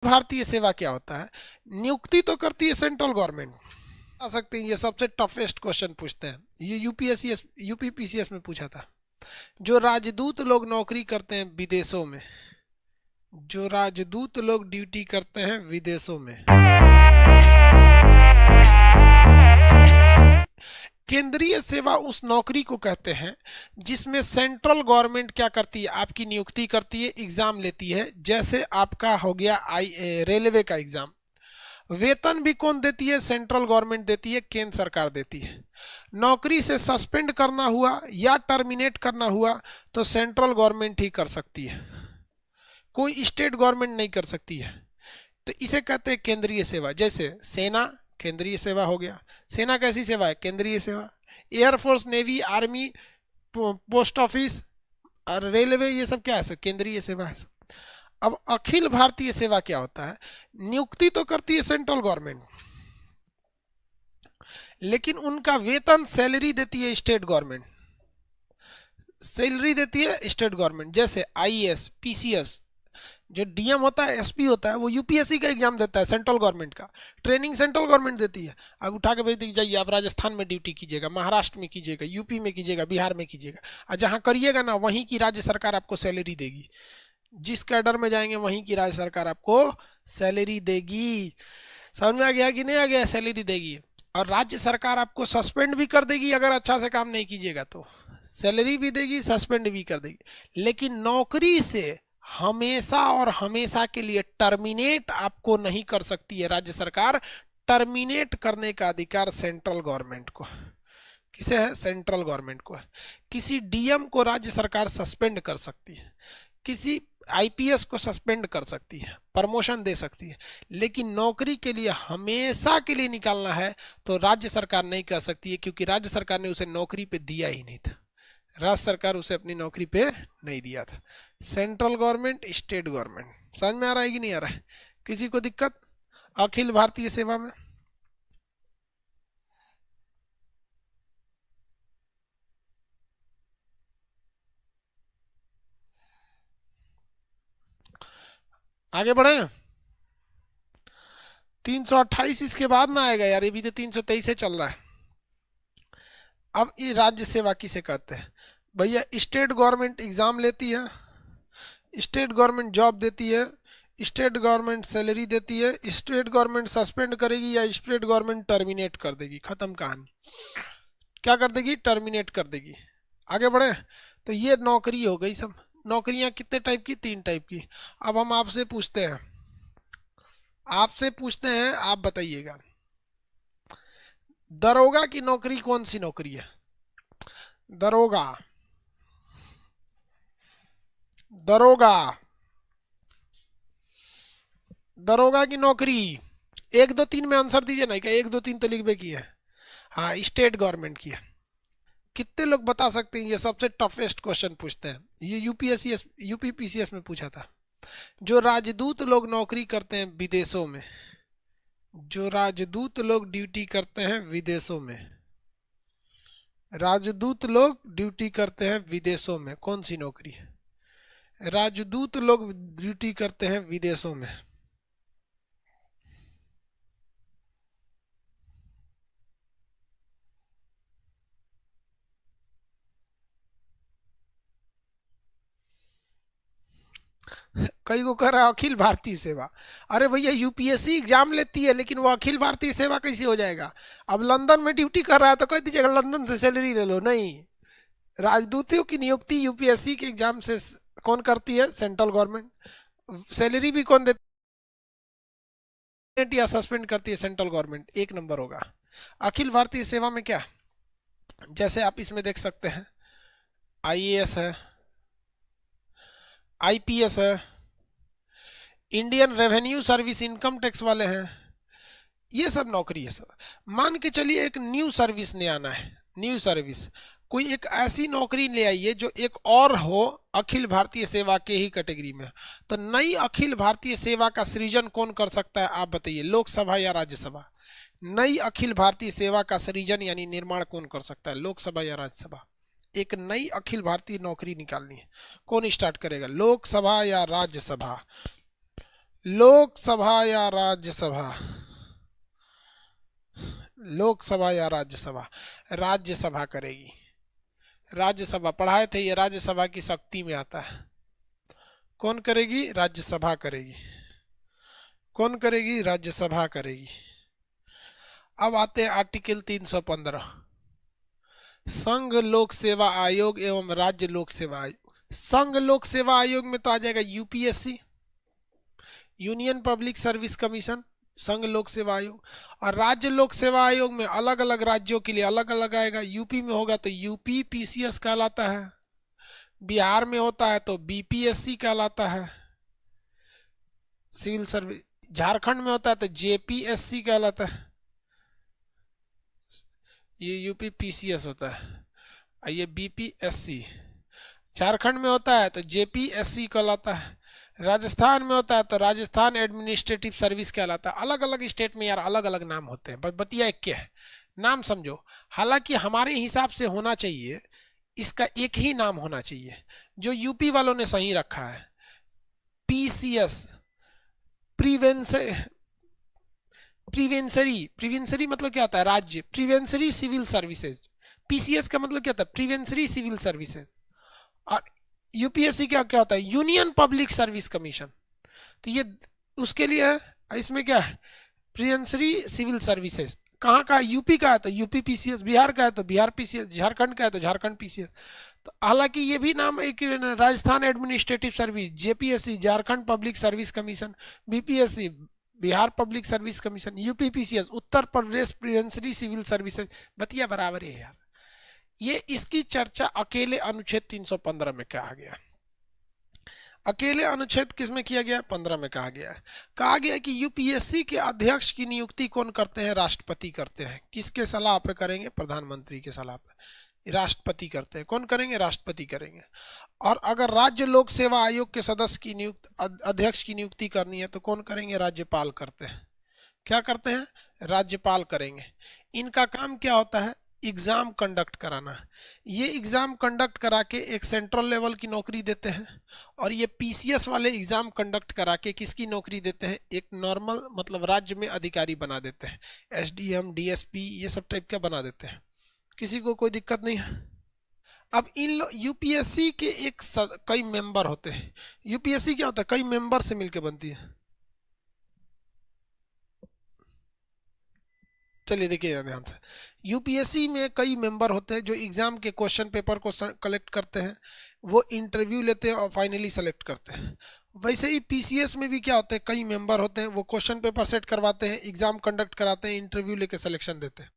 भारतीय सेवा क्या होता है? नियुक्ति तो करती है सेंट्रल गवर्नमेंट। आ सकते हैं, ये सबसे टफेस्ट क्वेश्चन पूछते हैं, ये यूपीएससी यूपीपीसीएस में पूछा था। जो राजदूत लोग नौकरी करते हैं विदेशों में, जो राजदूत लोग ड्यूटी करते हैं विदेशों में, केंद्रीय सेवा उस नौकरी को कहते हैं जिसमें सेंट्रल गवर्नमेंट क्या करती है, आपकी नियुक्ति करती है, एग्जाम लेती है। जैसे आपका हो गया रेलवे का एग्जाम, वेतन भी कौन देती है? सेंट्रल गवर्नमेंट देती है, केंद्र सरकार देती है। नौकरी से सस्पेंड करना हुआ या टर्मिनेट करना हुआ तो सेंट्रल गवर्नमेंट ही कर सकती है, कोई स्टेट गवर्नमेंट नहीं कर सकती है। तो इसे कहते हैं केंद्रीय सेवा। जैसे सेना केंद्रीय सेवा हो गया, सेना कैसी सेवा है? केंद्रीय सेवा। Air force, navy, army, post office और रेलवे, ये सब क्या है? सब केंद्रीय सेवा है सब। अब अखिल भारतीय सेवा क्या होता है? नियुक्ति तो करती है सेंट्रल गवर्नमेंट, लेकिन उनका वेतन, सैलरी देती है स्टेट गवर्नमेंट, सैलरी देती है स्टेट गवर्नमेंट। जैसे आईएएस, पीसीएस, जो डीएम होता है, एसपी होता है, वो यूपीएससी का एग्जाम देता है सेंट्रल गवर्नमेंट का, ट्रेनिंग सेंट्रल गवर्नमेंट देती है। अब उठा के भेज दी, जाइए आप राजस्थान में ड्यूटी कीजिएगा, महाराष्ट्र में कीजिएगा, यूपी में कीजिएगा, बिहार में कीजिएगा, और जहाँ करिएगा ना वहीं की राज्य सरकार आपको सैलरी देगी। जिस कैडर में जाएंगे वहीं की राज्य सरकार आपको सैलरी देगी। समझ में आ गया कि नहीं आ गया? सैलरी देगी। और राज्य सरकार आपको सस्पेंड भी कर देगी अगर अच्छा से काम नहीं कीजिएगा तो, सैलरी भी देगी, सस्पेंड भी कर देगी। लेकिन नौकरी से हमेशा और हमेशा के लिए टर्मिनेट आपको नहीं कर सकती है राज्य सरकार। टर्मिनेट करने का अधिकार सेंट्रल गवर्नमेंट को। किसे है? सेंट्रल गवर्नमेंट को है। किसी डीएम को राज्य सरकार सस्पेंड कर सकती है, किसी आईपीएस को सस्पेंड कर सकती है, प्रमोशन दे सकती है, लेकिन नौकरी के लिए हमेशा के लिए निकालना है तो राज्य सरकार नहीं कर सकती है, क्योंकि राज्य सरकार ने उसे नौकरी पे दिया ही नहीं था। राज्य सरकार उसे अपनी नौकरी पे नहीं दिया था। Central government, state government. समझ में आ रहा है कि नहीं आ रहा है? किसी को दिक्कत अखिल भारतीय सेवा में? आगे बढ़े। 328 इसके बाद ना आएगा यार, ये भी तो 323 से चल रहा है। अब ये राज्य सेवा किसे कहते हैं? भैया स्टेट गवर्नमेंट एग्जाम लेती है, स्टेट गवर्नमेंट जॉब देती है, स्टेट गवर्नमेंट सैलरी देती है, स्टेट गवर्नमेंट सस्पेंड करेगी या स्टेट गवर्नमेंट टर्मिनेट कर देगी। खत्म कहानी। क्या कर देगी? टर्मिनेट कर देगी। आगे बढ़े। तो ये नौकरी हो गई सब। नौकरियां कितने टाइप की? 3 टाइप की। अब हम आपसे पूछते हैं, आप बताइएगा, दरोगा की नौकरी कौन सी नौकरी है? दरोगा, दरोगा, दरोगा की नौकरी 1 2 3 में आंसर दीजिए ना, क्या 1 2 3 तो लिखबे की है? हाँ, स्टेट गवर्नमेंट की है। कितने लोग बता सकते हैं? ये सबसे टफेस्ट क्वेश्चन पूछते हैं, ये यूपीएससी यूपीपीसीएस में पूछा था। जो राजदूत लोग नौकरी करते हैं विदेशों में, जो राजदूत लोग ड्यूटी करते हैं विदेशों में, राजदूत लोग ड्यूटी करते हैं विदेशों में, कौन सी नौकरी है? राजदूत लोग ड्यूटी करते हैं विदेशों में। कई को कह रहा है अखिल भारतीय सेवा। अरे भैया यूपीएससी एग्जाम लेती है, लेकिन वो अखिल भारतीय सेवा कैसे हो जाएगा? अब लंदन में ड्यूटी कर रहा है तो कह दीजिएगा लंदन से सैलरी ले लो। नहीं, राजदूतियों की नियुक्ति यूपीएससी के एग्जाम से कौन करती है? Central government. सैलरी भी कौन देती है या सस्पेंड करती है? Central government. 1 नंबर होगा। अखिल भारतीय सेवा में क्या, जैसे आप इसमें देख सकते हैं, आईएएस है, आईपीएस है, Indian revenue service, income tax वाले हैं, ये सब नौकरी है सब। मान के चलिए एक न्यू सर्विस ने आना है, न्यू सर्विस, कोई एक ऐसी नौकरी ले आइए जो एक और हो अखिल भारतीय सेवा के ही कैटेगरी में। तो नई अखिल भारतीय सेवा का सृजन कौन कर सकता है? आप बताइए, लोकसभा या राज्यसभा? नई अखिल भारतीय सेवा का सृजन यानी निर्माण कौन कर सकता है? लोकसभा या राज्यसभा? एक नई अखिल भारतीय नौकरी निकालनी है, कौन स्टार्ट करेगा? लोकसभा या राज्यसभा? लोकसभा या राज्यसभा, लोकसभा या राज्यसभा, राज्यसभा करेगी। राज्यसभा पढ़ाए थे, ये राज्यसभा की शक्ति में आता है। कौन करेगी? राज्यसभा करेगी। कौन करेगी? राज्यसभा करेगी। अब आते हैं आर्टिकल 315, संघ लोक सेवा आयोग एवं राज्य लोक सेवा आयोग। संघ लोक सेवा आयोग में तो आ जाएगा UPSC, union public service commission, संघ लोक सेवा आयोग। और राज्य लोक सेवा आयोग में अलग अलग राज्यों के लिए अलग अलग आएगा। यूपी में होगा तो यूपी पीसीएस कहलाता है, बिहार में होता है तो बीपीएससी कहलाता है सिविल सर्विस, झारखंड में होता है तो जेपीएससी कहलाता है, ये यूपी पीसीएस होता है, और ये बीपीएससी। झारखंड में होता है तो जेपीएससी कहलाता है, राजस्थान में होता है तो राजस्थान एडमिनिस्ट्रेटिव सर्विस कहलाता है। अलग अलग स्टेट में यार अलग अलग नाम होते हैं, बतिया एक के है, नाम समझो। हालांकि हमारे हिसाब से होना चाहिए इसका एक ही नाम होना चाहिए, जो यूपी वालों ने सही रखा है, पीसीएस, प्रिवेंसरी। प्रिवेंसरी मतलब क्या होता है? राज्य, प्रिवेंसरी सिविल सर्विसेज। पीसीएस का मतलब क्या होता है? प्रिवेंसरी सिविल सर्विसेज। और यूपीएससी क्या क्या होता है? Union public service commission. तो ये उसके लिए है, इसमें क्या है? प्रिवेंसरी सिविल सर्विसेज। कहाँ का? यूपी का है तो यूपी पीसीएस, बिहार का है तो बिहार पीसीएस, झारखंड का है तो झारखंड पीसीएस। तो हालांकि ये भी नाम एक, Rajasthan administrative service, JPSC, Jharkhand public service commission, BPSC, Bihar public service commission, UP PCS, Uttar Pradesh provincial civil services, बतिया बराबर है यार। ये इसकी चर्चा अकेले अनुच्छेद 315 में कहा गया। अकेले अनुच्छेद किसमें किया गया? 15 में कहा गया है। कहा गया कि यूपीएससी के अध्यक्ष की नियुक्ति कौन करते हैं? राष्ट्रपति करते हैं। किसके सलाह पे करेंगे? प्रधानमंत्री के सलाह पे। राष्ट्रपति करते हैं। कौन करेंगे? राष्ट्रपति करेंगे। और अगर राज्य लोक सेवा आयोग के सदस्य की अध्यक्ष की नियुक्ति करनी है तो कौन करेंगे? राज्यपाल करते हैं। क्या करते हैं? राज्यपाल करेंगे। इनका काम क्या होता है? एग्जाम कंडक्ट कराना। ये एग्जाम कंडक्ट करा के एक सेंट्रल लेवल की नौकरी देते हैं, और ये पीसीएस वाले एग्जाम कंडक्ट करा के किसकी नौकरी देते हैं? एक नॉर्मल मतलब राज्य में अधिकारी बना देते हैं, एसडीएम, डीएसपी, ये सब टाइप का बना देते हैं। किसी को कोई दिक्कत नहीं है। अब इन यूपीएससी के कई मेंबर होते हैं। यूपीएससी क्या होता है? कई मेंबर से मिलकर बनती है। चलिए देखिए ध्यान से, यूपीएससी में कई मेंबर होते हैं जो एग्जाम के क्वेश्चन पेपर को कलेक्ट करते हैं, वो इंटरव्यू लेते हैं और फाइनली सेलेक्ट करते हैं। वैसे ही पीसीएस में भी क्या होते हैं? कई मेंबर होते हैं, वो क्वेश्चन पेपर सेट करवाते हैं, एग्जाम कंडक्ट कराते हैं, इंटरव्यू लेके सिलेक्शन देते हैं।